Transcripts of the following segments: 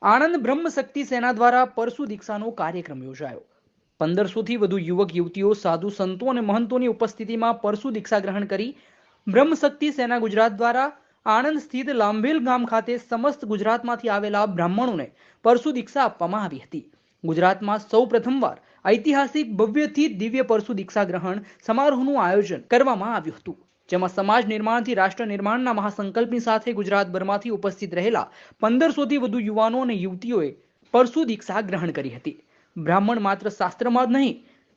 આણંદ બ્રહ્મ શક્તિ સેના દ્વારા પરશુ દીક્ષાનો કાર્યક્રમ યોજાયો। 1500થી વધુ યુવક યુવતીઓ, સાધુ સંતો અને મહંતોની ઉપસ્થિતિમાં પરશુ દીક્ષા ગ્રહણ કરી બ્રહ્મ શક્તિ સેના ગુજરાત દ્વારા આણંદ સ્થિત લાંભેલ ગામ ખાતે સમસ્ત ગુજરાતમાંથી આવેલા બ્રાહ્મણોને પરશુ દીક્ષા આપવામાં આવી હતી। ગુજરાતમાં સૌ પ્રથમવાર ઐતિહાસિક ભવ્યથી દિવ્ય પરશુ દીક્ષા ગ્રહણ સમારોહનું આયોજન કરવામાં આવ્યું હતું, જેમાં સમાજ નિર્માણથી રાષ્ટ્ર નિર્માણના મહાસંકલ્પની સાથે ગુજરાતભરમાંથી ઉપસ્થિત રહેલા 1500થી વધુ યુવાનો અને યુવતીઓએ પરશુ દીક્ષા ગ્રહણ કરી હતી। બ્રાહ્મણ માત્ર શાસ્ત્રમાં જ નહીં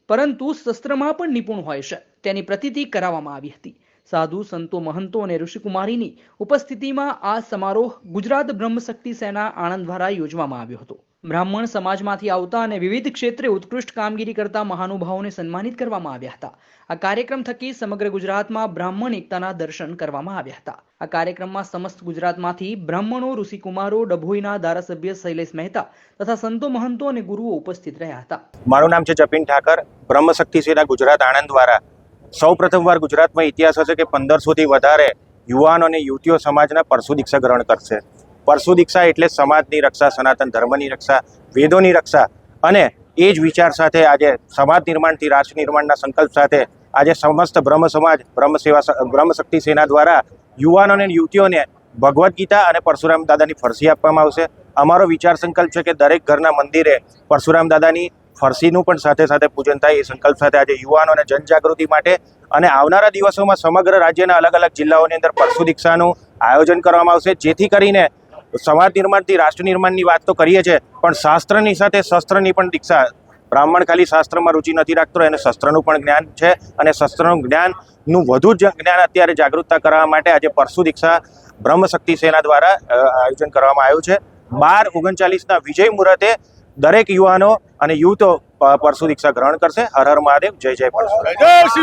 પરંતુ શસ્ત્રમાં પણ નિપુણ હોય છે તેની પ્રતીતિ કરાવવામાં આવી હતી। સાધુ સંતો, મહંતો અને ઋષિકુમારીની ઉપસ્થિતિમાં આ સમારોહ ગુજરાત બ્રહ્મ શક્તિ સેના આણંદ દ્વારા યોજવામાં આવ્યો હતો। બ્રાહ્મણ સમાજમાંથી આવતા અને વિવિધ ક્ષેત્રે ઉત્કૃષ્ટ કામગીરી કરતા મહાનુભાવોને સન્માનિત કરવામાં આવ્યા હતા। આ કાર્યક્રમ થકી સમગ્ર ગુજરાતમાં બ્રાહ્મણ એકતાના દર્શન કરવામાં આવ્યા હતા। આ કાર્યક્રમમાં સમસ્ત ગુજરાતમાંથી બ્રાહ્મણો, ઋષિકુમારો, ડભોઈના ધારાસભ્ય શૈલેષ મહેતા તથા સંતો, મહંતો અને ગુરુઓ ઉપસ્થિત રહ્યા હતા। મારું નામ છે જપીન ઠાકર। બ્રહ્મ શક્તિ સેના ગુજરાત આણંદ દ્વારા સૌ પ્રથમવાર ગુજરાતમાં ઇતિહાસ હશે કે 1500થી વધારે યુવાનો અને યુવતીઓ સમાજના પરશુ દીક્ષા ગ્રહણ કરશે। પરશુ દીક્ષા એટલે સમાજની રક્ષા, સનાતન ધર્મની રક્ષા, વેદોની રક્ષા અને એ જ વિચાર સાથે આજે સમાજ નિર્માણથી રાષ્ટ્ર નિર્માણના સંકલ્પ સાથે આજે સમસ્ત બ્રહ્મ સમાજ બ્રહ્મ શક્તિ સેના દ્વારા યુવાનો અને યુવતીઓને ભગવદ્ ગીતા અને પરશુરામ દાદાની ફરસી આપવામાં આવશે। અમારો વિચાર સંકલ્પ છે કે દરેક ઘરના મંદિરે પરશુરામ દાદાની ફરસીનું પણ સાથે સાથે પૂજન થાય। એ સંકલ્પ સાથે આજે યુવાનો અને જનજાગૃતિ માટે અને આવનારા દિવસોમાં સમગ્ર રાજ્યના અલગ અલગ જિલ્લાઓની અંદર પરશુ દીક્ષાનું આયોજન કરવામાં આવશે, જેથી કરીને સમાજ નિર્માણથી રાષ્ટ્ર નિર્માણની વાત તો કરીએ છીએ પણ શાસ્ત્રની સાથે શસ્ત્રની પણ દીક્ષા। બ્રાહ્મણ ખાલી શાસ્ત્રમાં રુચિ નથી રાખતો, એને શસ્ત્રનું પણ જ્ઞાન છે અને શસ્ત્રનું જ્ઞાનનું વધુ જ્ઞાન અત્યારે જાગૃતતા કરવા માટે આજે પરશુ દીક્ષા બ્રહ્મ શક્તિ સેના દ્વારા આયોજન કરવામાં આવ્યું છે। 12:39ના વિજય મુહૂર્તે દરેક યુવાનો અને યુવતો પરશુ દીક્ષા ગ્રહણ કરશે। હર હર મહાદેવ, જય જય પરશુરામ।